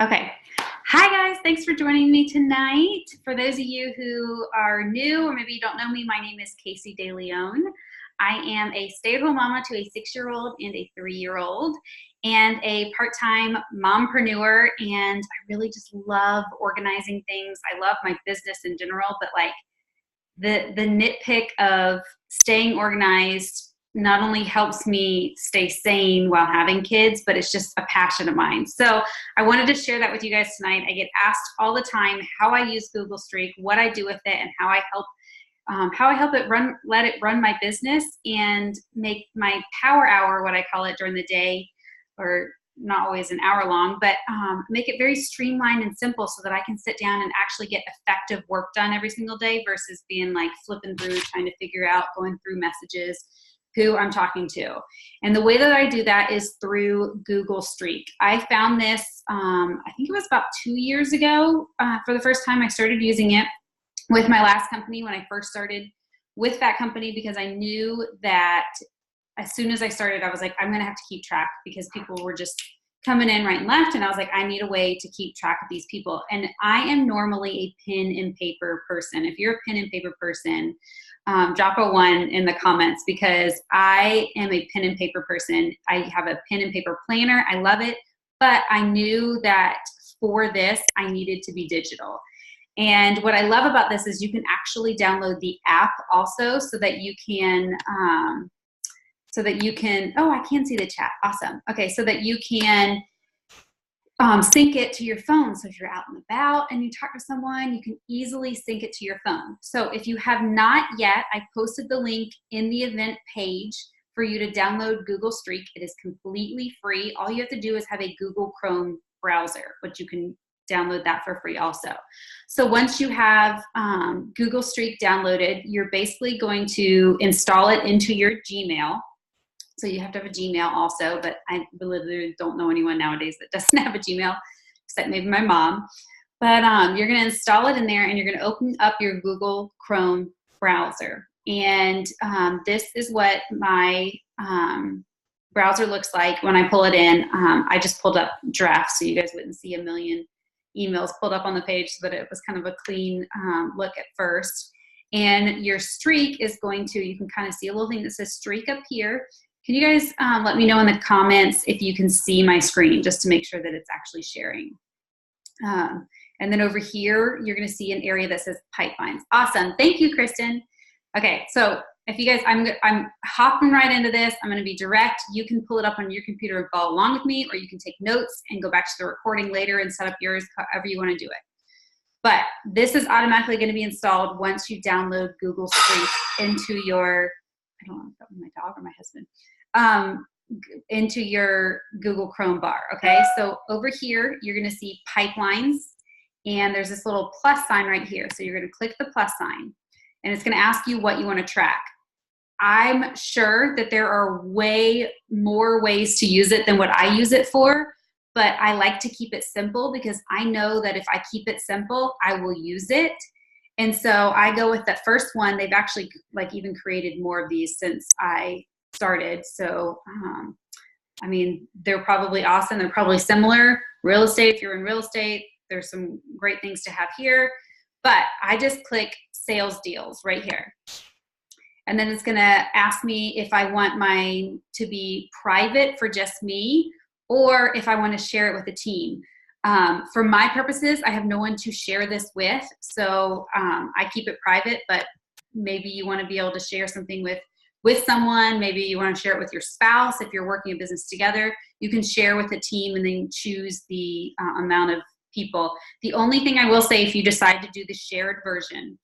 Okay. Hi guys, thanks for joining me tonight. For those of you who are new or maybe you don't know me, my name is Casey DeLeon. I am a stay-at-home mama to a 6-year-old and a 3-year-old and a part-time mompreneur, and I really just love organizing things. I love my business in general, but like the nitpick of staying organized not only helps me stay sane while having kids, but it's just a passion of mine. So I wanted to share that with you guys tonight. I get asked all the time how I use Google Streak, what I do with it, and how I help it let it run my business and make my power hour, what I call it, during the day, or not always an hour long, but make it very streamlined and simple so that I can sit down and actually get effective work done every single day versus being like flipping through, trying to figure out, going through messages, who I'm talking to. And the way that I do that is through Google Streak. I found this, I think it was about 2 years ago, for the first time I started using it with my last company when I first started with that company, because I knew that as soon as I started, I was like, I'm going to have to keep track because people were just coming in right and left. And I was like, I need a way to keep track of these people. And I am normally a pen and paper person. If you're a pen and paper person, drop a 1 in the comments, because I am a pen and paper person. I have a pen and paper planner. I love it. But I knew that for this, I needed to be digital. And what I love about this is you can actually download the app also so that you can, oh, I can see the chat. Awesome. Okay, so that you can sync it to your phone. So if you're out and about and you talk to someone, you can easily sync it to your phone. So if you have not yet, I posted the link in the event page for you to download Google Streak. It is completely free. All you have to do is have a Google Chrome browser, which you can download that for free also. So once you have Google Streak downloaded, you're basically going to install it into your Gmail. So you have to have a Gmail also, but I literally don't know anyone nowadays that doesn't have a Gmail, except maybe my mom. But you're going to install it in there, and you're going to open up your Google Chrome browser. And this is what my browser looks like when I pull it in. I just pulled up drafts so you guys wouldn't see a million emails pulled up on the page, so that it was kind of a clean look at first. And your streak is going to, you can kind of see a little thing that says streak up here. Can you guys let me know in the comments if you can see my screen, just to make sure that it's actually sharing. And then over here, you're going to see an area that says pipelines. Awesome. Thank you, Kristen. Okay, so if you guys, I'm hopping right into this. I'm going to be direct. You can pull it up on your computer and follow along with me, or you can take notes and go back to the recording later and set up yours however you want to do it. But this is automatically going to be installed once you download Google Streak into your, I don't know if that was my dog or my husband, into your Google Chrome bar. Okay, so over here, you're going to see pipelines, and there's this little plus sign right here. So you're going to click the plus sign, and it's going to ask you what you want to track. I'm sure that there are way more ways to use it than what I use it for, but I like to keep it simple because I know that if I keep it simple, I will use it. And so I go with that first one. They've actually like even created more of these since I started. So, I mean, they're probably awesome. They're probably similar. Real estate, if you're in real estate, there's some great things to have here. But I just click sales deals right here. And then it's going to ask me if I want mine to be private for just me, or if I want to share it with a team. For my purposes, I have no one to share this with, so I keep it private, but maybe you want to be able to share something with someone. Maybe you want to share it with your spouse. If you're working a business together, you can share with a team and then choose the amount of people. The only thing I will say, if you decide to do the shared version,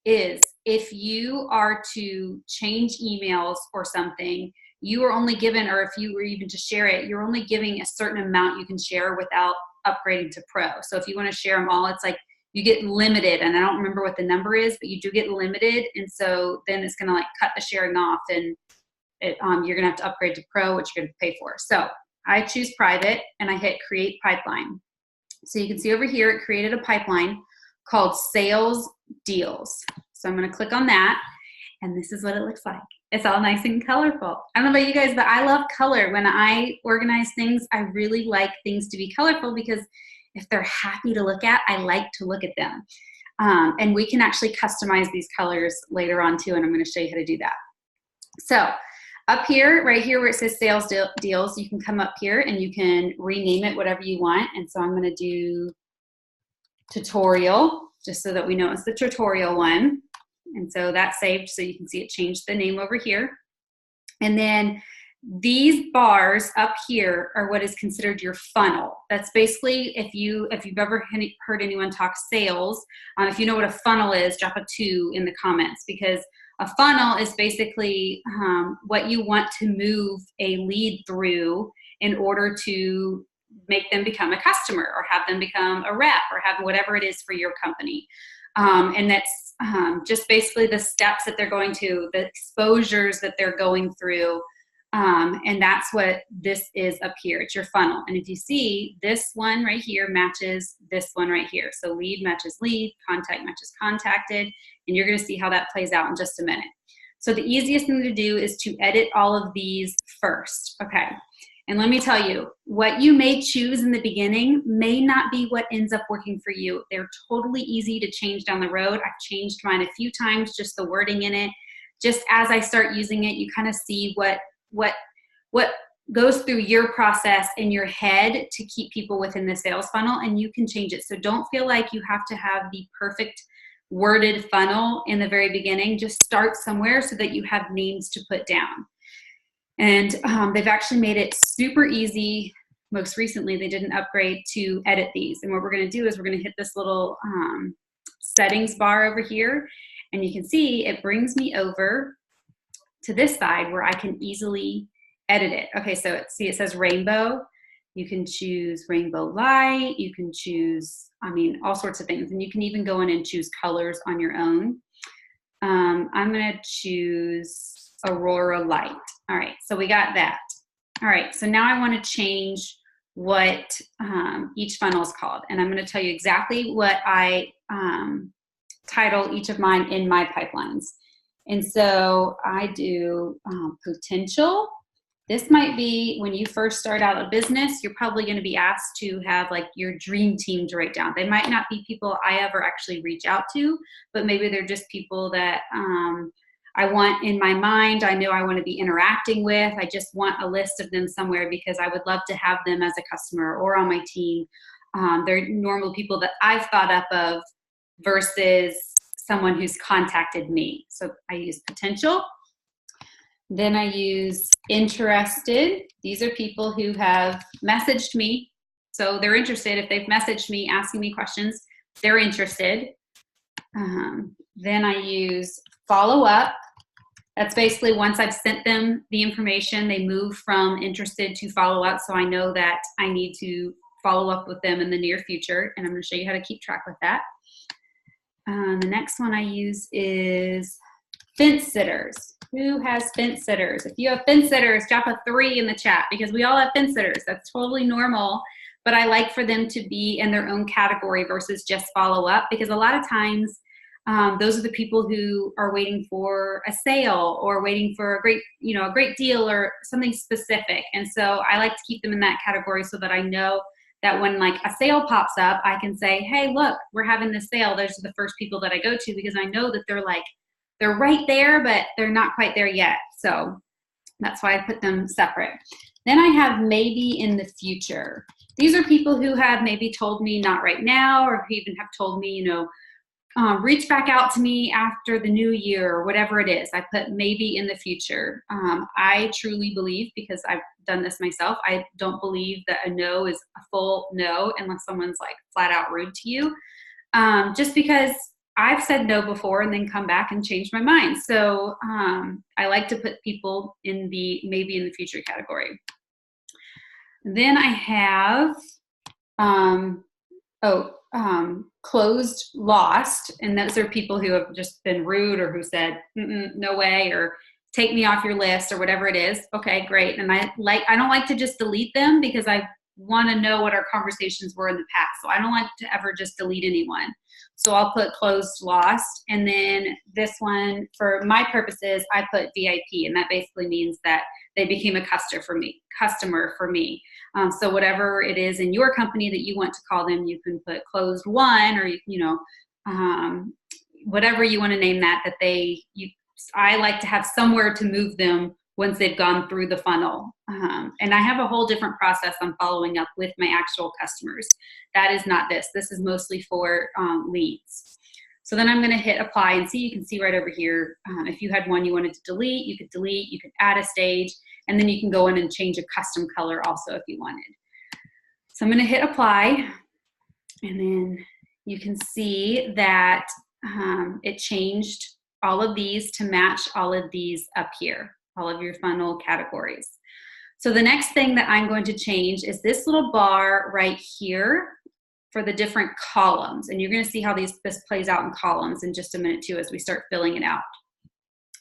is if you are to change emails or something, you are only given, or if you were even to share it, you're only giving a certain amount you can share without upgrading to pro. So if you want to share them all, it's like you get limited, and I don't remember what the number is, but you do get limited. And so then it's going to like cut the sharing off, and you're going to have to upgrade to pro, which you're going to pay for. So I choose private, and I hit create pipeline. So you can see over here, it created a pipeline called sales deals. So I'm going to click on that, and this is what it looks like. It's all nice and colorful. I don't know about you guys, but I love color. When I organize things, I really like things to be colorful because if they're happy to look at, I like to look at them. And we can actually customize these colors later on too, and I'm going to show you how to do that. So up here, right here where it says sales deals, you can come up here and you can rename it whatever you want. And so I'm going to do tutorial, just so that we know it's the tutorial one. And so that's saved, so you can see it changed the name over here. And then these bars up here are what is considered your funnel. That's basically, if you've ever heard anyone talk sales, if you know what a funnel is, drop a 2 in the comments, because a funnel is basically what you want to move a lead through in order to make them become a customer, or have them become a rep, or have whatever it is for your company. And that's just basically the steps that they're going to, the exposures that they're going through. And that's what this is up here. It's your funnel. And if you see, this one right here matches this one right here. So lead matches lead, contact matches contacted, and you're going to see how that plays out in just a minute. So the easiest thing to do is to edit all of these first. Okay. And let me tell you, what you may choose in the beginning may not be what ends up working for you. They're totally easy to change down the road. I've changed mine a few times, just the wording in it. Just as I start using it, you kind of see what goes through your process in your head to keep people within the sales funnel, and you can change it. So don't feel like you have to have the perfect worded funnel in the very beginning. Just start somewhere so that you have names to put down. And they've actually made it super easy. Most recently, they did an upgrade to edit these. And what we're going to do is we're going to hit this little settings bar over here. And you can see it brings me over to this side where I can easily edit it. Okay, so see, it says rainbow. You can choose rainbow light. You can choose, all sorts of things. And you can even go in and choose colors on your own. I'm going to choose Aurora light. All right, so we got that. All right, so now I want to change what each funnel is called. And I'm going to tell you exactly what I title each of mine in my pipelines. And so I do potential. This might be when you first start out a business, you're probably going to be asked to have like your dream team to write down. They might not be people I ever actually reach out to, but maybe they're just people that I want in my mind. I know I want to be interacting with. I just want a list of them somewhere because I would love to have them as a customer or on my team. They're normal people that I've thought up of versus someone who's contacted me. So I use potential. Then I use interested. These are people who have messaged me. So they're interested. If they've messaged me asking me questions, they're interested. Then I use follow up. That's basically once I've sent them the information, they move from interested to follow up. So I know that I need to follow up with them in the near future. And I'm going to show you how to keep track with that. The next one I use is fence sitters. Who has fence sitters? If you have fence sitters, drop a 3 in the chat because we all have fence sitters. That's totally normal. But I like for them to be in their own category versus just follow up, because a lot of times those are the people who are waiting for a sale or waiting for a great deal or something specific. And so I like to keep them in that category so that I know that when like a sale pops up, I can say, hey, look, we're having this sale. Those are the first people that I go to because I know that they're right there, but they're not quite there yet. So that's why I put them separate. Then I have maybe in the future. These are people who have maybe told me not right now, or who even have told me, reach back out to me after the new year or whatever it is. I put maybe in the future. I truly believe, because I've done this myself, I don't believe that a no is a full no unless someone's like flat out rude to you. Just because I've said no before and then come back and change my mind. So I like to put people in the maybe in the future category. Then I have closed, lost, and those are people who have just been rude or who said no way, or take me off your list, or whatever it is. Okay, great. And I don't like to just delete them because I want to know what our conversations were in the past. So I don't like to ever just delete anyone. So I'll put closed, lost. And then this one, for my purposes, I put VIP. And that basically means that they became a customer for me. So whatever it is in your company that you want to call them, you can put closed one, or whatever you want to name that. I like to have somewhere to move them once they've gone through the funnel. And I have a whole different process I'm following up with my actual customers. That is not this. This is mostly for leads. So then I'm going to hit apply and see. You can see right over here, if you had one you wanted to delete, you could add a stage, and then you can go in and change a custom color also if you wanted. So I'm going to hit apply, and then you can see that it changed all of these to match all of these up here, all of your funnel categories. So the next thing that I'm going to change is this little bar right here for the different columns. And you're going to see how this plays out in columns in just a minute too as we start filling it out.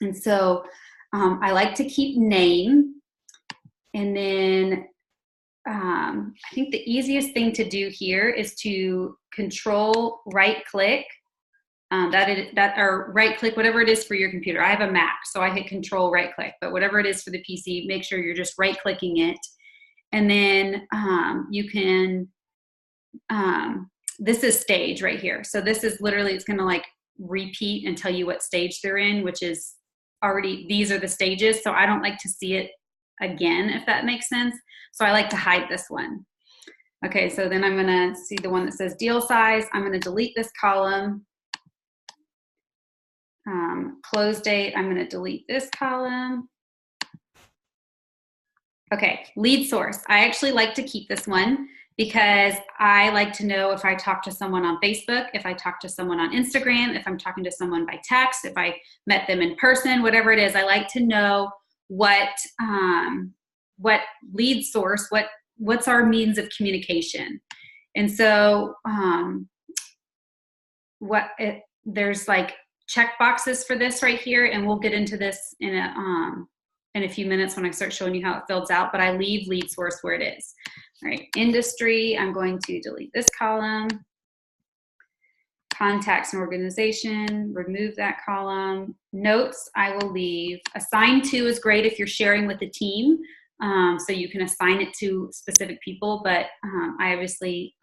And so I like to keep name, and then I think the easiest thing to do here is to control right click, or right click, whatever it is for your computer. I have a Mac, so I hit control right click, but whatever it is for the PC, make sure you're just right clicking it. And then you can, this is stage right here. So this is literally, it's going to like repeat and tell you what stage they're in, which is already, these are the stages. So I don't like to see it again, if that makes sense. So I like to hide this one. Okay, so then I'm going to see the one that says deal size. I'm going to delete this column. Close date, I'm going to delete this column. Okay, lead source. I actually like to keep this one because I like to know if I talk to someone on Facebook, if I talk to someone on Instagram, if I'm talking to someone by text, if I met them in person, whatever it is, I like to know what lead source, what's our means of communication. And so there's like check boxes for this right here, and we'll get into this in a few minutes when I start showing you how it fills out, but I leave lead source where it is. All right, industry, I'm going to delete this column. Contacts and organization, remove that column. Notes, I will leave. Assign to is great if you're sharing with a team, so you can assign it to specific people, but I obviously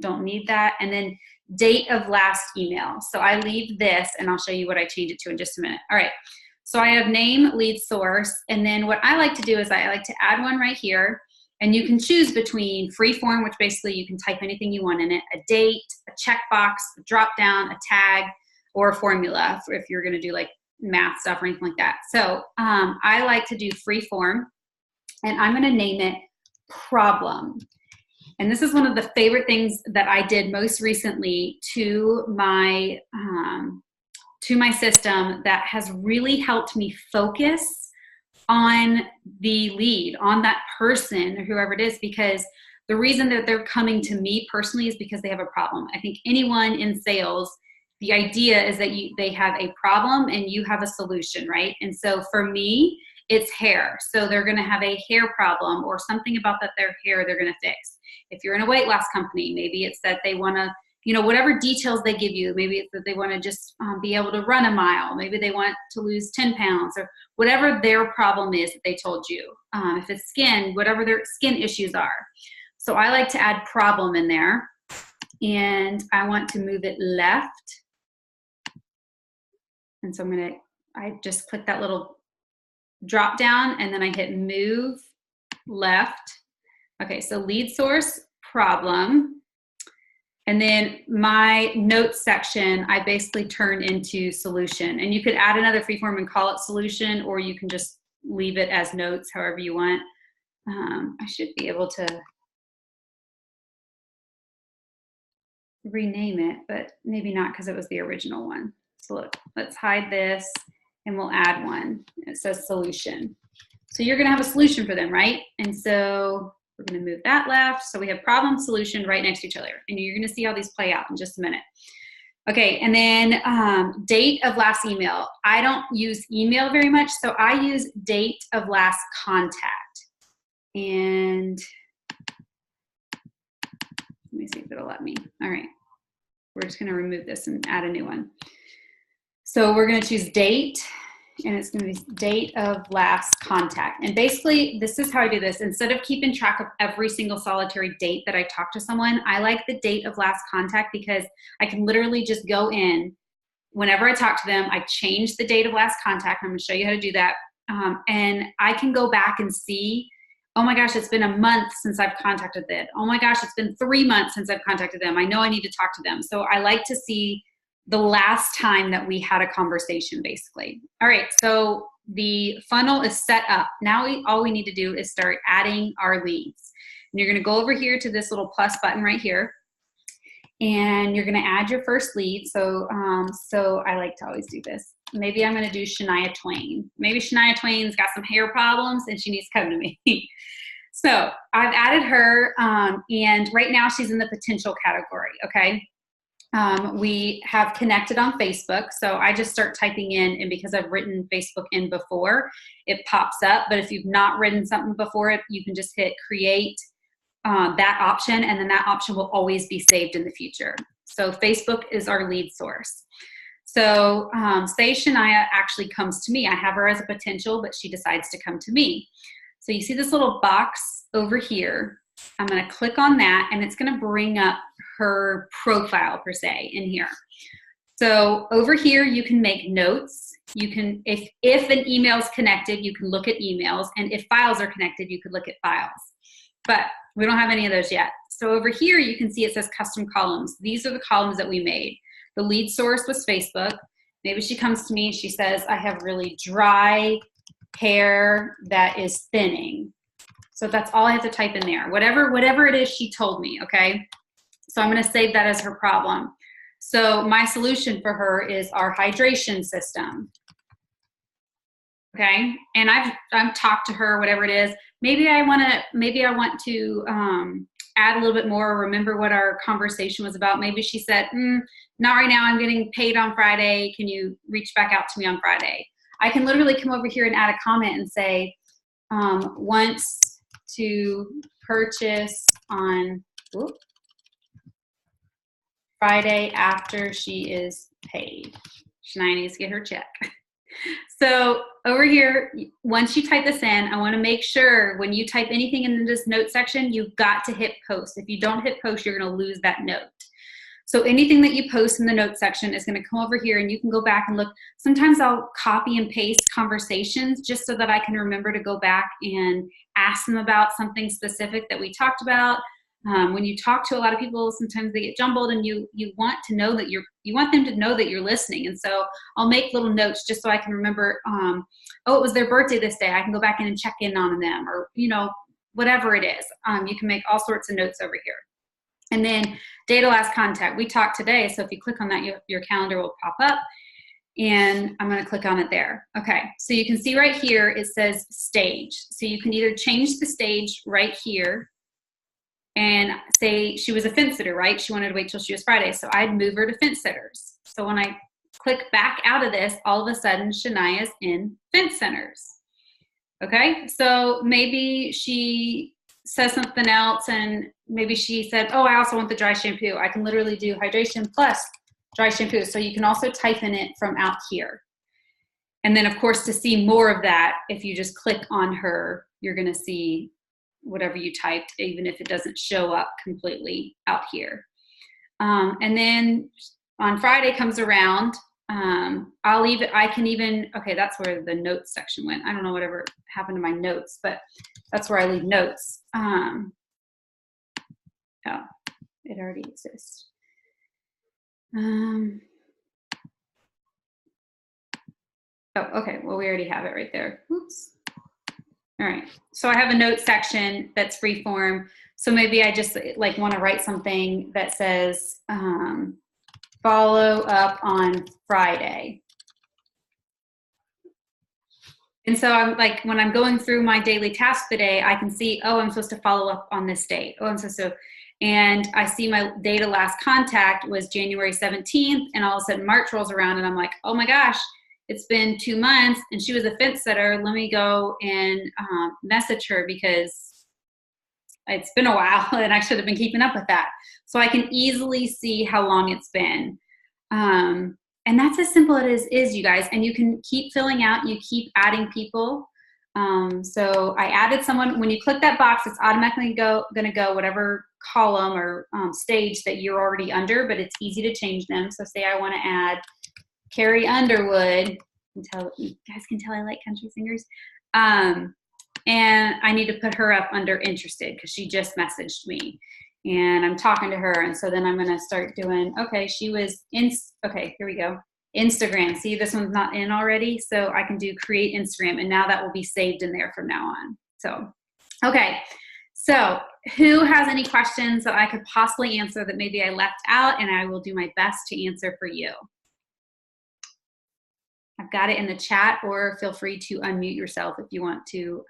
don't need that. And then date of last email. So I leave this, and I'll show you what I change it to in just a minute. All right, so I have name, lead source, and then what I like to do is I like to add one right here, and you can choose between free form, which basically you can type anything you want in it, a date, a checkbox, a drop down, a tag, or a formula if you're going to do like math stuff or anything like that. So I like to do free form, and I'm going to name it problem. And this is one of the favorite things that I did most recently to my system that has really helped me focus on the lead, on that person or whoever it is, because the reason that they're coming to me personally is because they have a problem. I think anyone in sales, the idea is that they have a problem and you have a solution, right? And so for me, it's hair. So they're going to have a hair problem or something about their hair they're going to fix. If you're in a weight loss company, maybe it's that they want to, whatever details they give you, maybe it's that they want to just be able to run a mile. Maybe they want to lose 10 pounds or whatever their problem is that they told you. If it's skin, whatever their skin issues are. So I like to add problem in there, and I want to move it left. And so I just click that little drop down, and then I hit move left. Okay, so lead source, problem. And then my notes section, I basically turn into solution. And you could add another freeform and call it solution, or you can just leave it as notes, however you want. I should be able to rename it, but maybe not because it was the original one. So look, let's hide this and we'll add one. It says solution. So you're going to have a solution for them, right? And so we're going to move that left. So we have problem, solution right next to each other. And you're going to see how these play out in just a minute. Okay, and then date of last email. I don't use email very much, so I use date of last contact. And let me see if it'll let me. All right, we're just going to remove this and add a new one. So we're going to choose date, and it's going to be date of last contact. And basically, this is how I do this. Instead of keeping track of every single solitary date that I talk to someone, I like the date of last contact because I can literally just go in. Whenever I talk to them, I change the date of last contact. I'm going to show you how to do that. And I can go back and see, oh my gosh, it's been a month since I've contacted them. Oh my gosh, it's been 3 months since I've contacted them. I know I need to talk to them. So I like to see the last time that we had a conversation, basically. All right, so the funnel is set up. Now all we need to do is start adding our leads. And you're gonna go over here to this little plus button right here, and you're gonna add your first lead. So I like to always do this. Maybe I'm gonna do Shania Twain. Maybe Shania Twain's got some hair problems and she needs to come to me. So I've added her, and right now she's in the potential category, okay? We have connected on Facebook, so I just start typing in, and because I've written Facebook in before, it pops up. But if you've not written something before, you can just hit create that option, and then that option will always be saved in the future. So Facebook is our lead source. So say Shania actually comes to me. I have her as a potential, but she decides to come to me. So you see this little box over here. I'm going to click on that, and it's going to bring up her profile per se in here. So over here, you can make notes. You can, if an email is connected, you can look at emails, and if files are connected, you could look at files. But we don't have any of those yet. So over here, you can see it says custom columns. These are the columns that we made. The lead source was Facebook. Maybe she comes to me and she says, I have really dry hair that is thinning. So that's all I have to type in there. Whatever it is she told me, okay? So I'm gonna save that as her problem. So my solution for her is our hydration system. Okay, and I've talked to her, whatever it is. Maybe I want to add a little bit more, remember what our conversation was about. Maybe she said, not right now, I'm getting paid on Friday. Can you reach back out to me on Friday? I can literally come over here and add a comment and say, wants to purchase on Friday after she is paid. Shania needs to get her check. So over here, once you type this in, I want to make sure when you type anything in this note section, you've got to hit post. If you don't hit post, you're going to lose that note. So anything that you post in the note section is going to come over here, and you can go back and look. Sometimes I'll copy and paste conversations just so that I can remember to go back and ask them about something specific that we talked about. When you talk to a lot of people, sometimes they get jumbled, and you want to know that you want them to know that you're listening. And so I'll make little notes just so I can remember, oh, it was their birthday this day. I can go back in and check in on them, or, whatever it is. You can make all sorts of notes over here. And then data last contact. We talked today, so if you click on that, your calendar will pop up, and I'm going to click on it there. Okay, so you can see right here it says stage. So you can either change the stage right here and say she was a fence sitter, right? She wanted to wait till she was Friday, so I'd move her to fence sitters. So when I click back out of this, all of a sudden Shania's in fence sitters. Okay, so maybe she says something else, and maybe she said, oh, I also want the dry shampoo. I can literally do hydration plus dry shampoo. So you can also type in it from out here. And then of course, to see more of that, if you just click on her, you're gonna see whatever you typed, even if it doesn't show up completely out here. And then on Friday comes around, okay, that's where the notes section went. I don't know whatever happened to my notes, but that's where I leave notes. Oh, it already exists. Oh, okay, well, we already have it right there. Oops. All right, so I have a note section that's free form. So maybe I just want to write something that says, follow up on Friday. And so I'm when I'm going through my daily task today, I can see, oh, I'm supposed to follow up on this date. Oh, I'm supposed to, and I see my data last contact was January 17th, and all of a sudden March rolls around, and I'm like, oh my gosh, it's been 2 months, and she was a fence sitter. Let me go and message her because it's been a while, and I should have been keeping up with that. So I can easily see how long it's been. And that's as simple as it is, you guys. And you can keep filling out, you keep adding people. So I added someone. When you click that box, it's automatically going to go whatever column or stage that you're already under, but it's easy to change them. So say I want to add Carrie Underwood. You guys can tell I like country singers. And I need to put her up under interested because she just messaged me and I'm talking to her. And so then I'm going to start doing, okay, she was in, okay, here we go. Instagram. See, this one's not in already. So I can do create Instagram, and now that will be saved in there from now on. So, okay. So who has any questions that I could possibly answer that maybe I left out, and I will do my best to answer for you. I've got it in the chat, or feel free to unmute yourself if you want to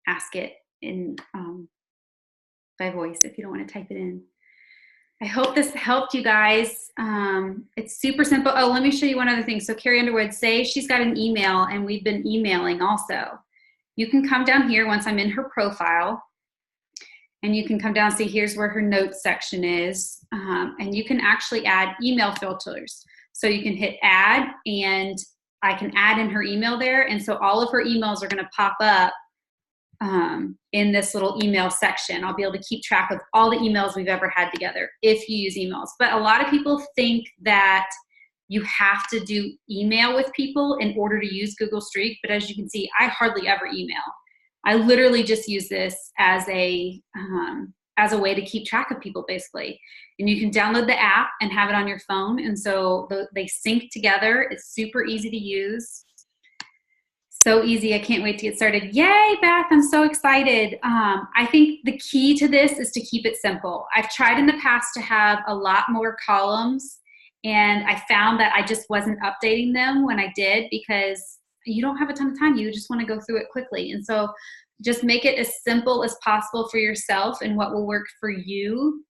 ask it in by voice if you don't want to type it in. I hope this helped you guys. It's super simple. Oh, let me show you one other thing. So Carrie Underwood, say she's got an email, and we've been emailing also. You can come down here once I'm in her profile, and you can come down and see here's where her notes section is. And you can actually add email filters. So you can hit add, and I can add in her email there. And so all of her emails are going to pop up in this little email section. I'll be able to keep track of all the emails we've ever had together if you use emails. But a lot of people think that you have to do email with people in order to use Google Streak. But as you can see, I hardly ever email. I literally just use this as a way to keep track of people, basically. And you can download the app and have it on your phone. And so they sync together. It's super easy to use. So easy. I can't wait to get started. Yay, Beth. I'm so excited. I think the key to this is to keep it simple. I've tried in the past to have a lot more columns, and I found that I just wasn't updating them when I did, because you don't have a ton of time. You just want to go through it quickly. And so just make it as simple as possible for yourself and what will work for you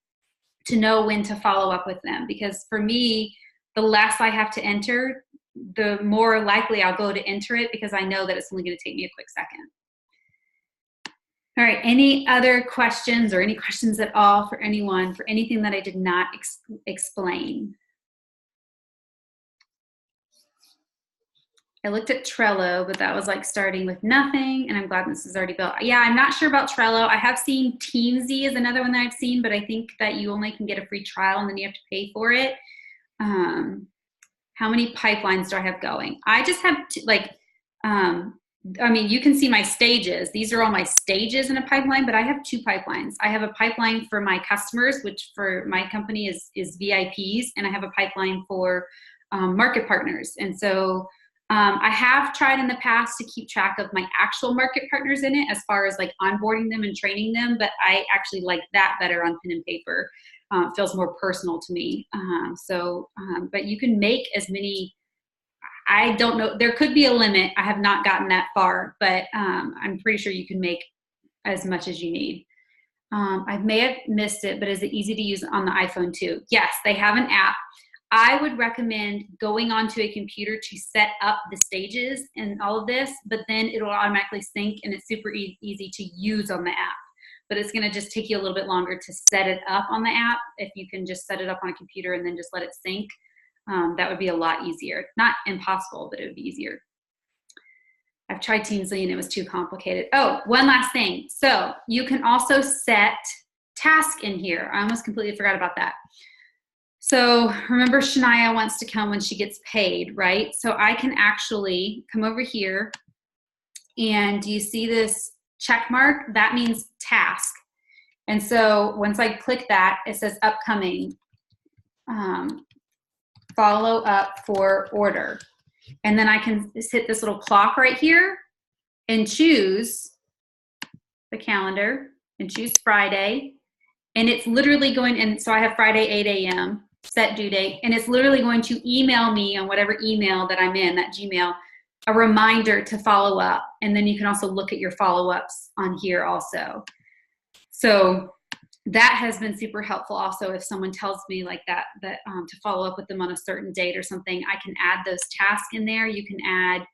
to know when to follow up with them. Because for me, the less I have to enter, the more likely I'll go to enter it, because I know that it's only going to take me a quick second. All right, any other questions or any questions at all for anyone for anything that I did not explain? I looked at Trello, but that was like starting with nothing, and I'm glad this is already built. Yeah, I'm not sure about Trello. I have seen Teamsy is another one that I've seen, but I think that you only can get a free trial and then you have to pay for it. How many pipelines do I have going? I just have I mean, you can see my stages. These are all my stages in a pipeline, but I have 2 pipelines. I have a pipeline for my customers, which for my company is VIPs, and I have a pipeline for market partners. And so I have tried in the past to keep track of my actual market partners in it as far as like onboarding them and training them, but I actually like that better on pen and paper. It feels more personal to me. But you can make as many, I don't know, there could be a limit. I have not gotten that far, but I'm pretty sure you can make as much as you need. I may have missed it, but is it easy to use on the iPhone too? Yes, they have an app. I would recommend going onto a computer to set up the stages and all of this, but then it'll automatically sync, and it's super easy to use on the app. But it's going to just take you a little bit longer to set it up on the app. If you can just set it up on a computer and then just let it sync, that would be a lot easier. Not impossible, but it would be easier. I've tried Teamsly and it was too complicated. Oh, one last thing. So you can also set tasks in here. I almost completely forgot about that. So remember, Shania wants to come when she gets paid, right? So I can actually come over here, and do you see this check mark? That means task. And so once I click that, it says upcoming, follow up for order. And then I can just hit this little clock right here and choose the calendar and choose Friday. And it's literally going, and so I have Friday 8 a.m. set due date, and it's literally going to email me on whatever email that I'm in, that Gmail, a reminder to follow up. And then you can also look at your follow-ups on here also. So that has been super helpful also. If someone tells me like that to follow up with them on a certain date or something, I can add those tasks in there. You can add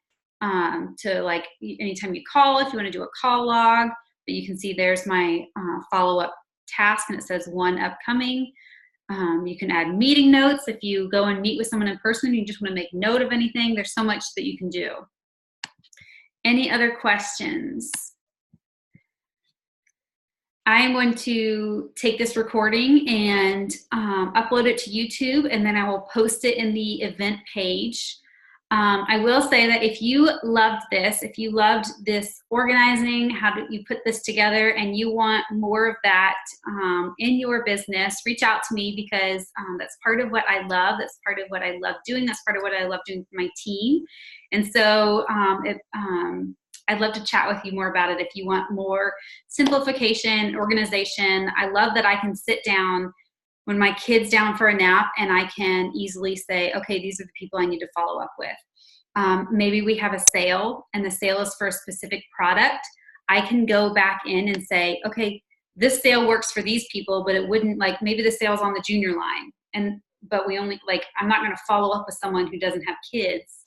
to like anytime you call, if you want to do a call log, but you can see there's my follow-up task, and it says 1 upcoming. You can add meeting notes if you go and meet with someone in person, you just want to make note of anything. There's so much that you can do. Any other questions? I am going to take this recording and upload it to YouTube, and then I will post it in the event page. I will say that if you loved this, if you loved this organizing, how do you put this together, and you want more of that in your business, reach out to me, because that's part of what I love. That's part of what I love doing. That's part of what I love doing for my team. And so I'd love to chat with you more about it if you want more simplification, organization. I love that I can sit down when my kid's down for a nap and I can easily say, okay, these are the people I need to follow up with. Maybe we have a sale and the sale is for a specific product. I can go back in and say, okay, this sale works for these people, but it wouldn't, like, maybe the sale's on the junior line. But we only, like, I'm not going to follow up with someone who doesn't have kids.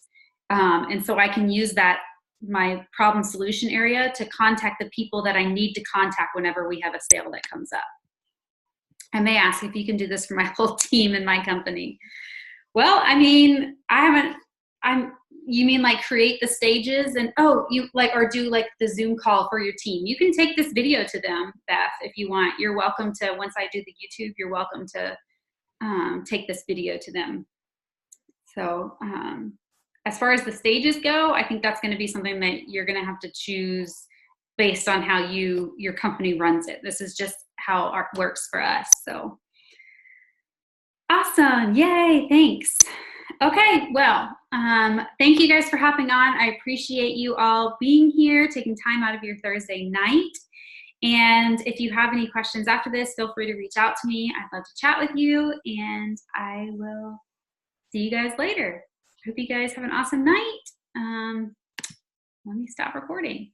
And so I can use that, my problem solution area, to contact the people that I need to contact whenever we have a sale that comes up. I may ask if you can do this for my whole team in my company. Well, I mean, you mean like create the stages and, or do like the Zoom call for your team. You can take this video to them, Beth, if you want. You're welcome to, once I do the YouTube, you're welcome to take this video to them. So as far as the stages go, I think that's going to be something that you're going to have to choose based on how your company runs it. This is just how it works for us. So awesome. Yay. Thanks. Okay. Well, thank you guys for hopping on. I appreciate you all being here, taking time out of your Thursday night. And if you have any questions after this, feel free to reach out to me. I'd love to chat with you, and I will see you guys later. Hope you guys have an awesome night. Let me stop recording.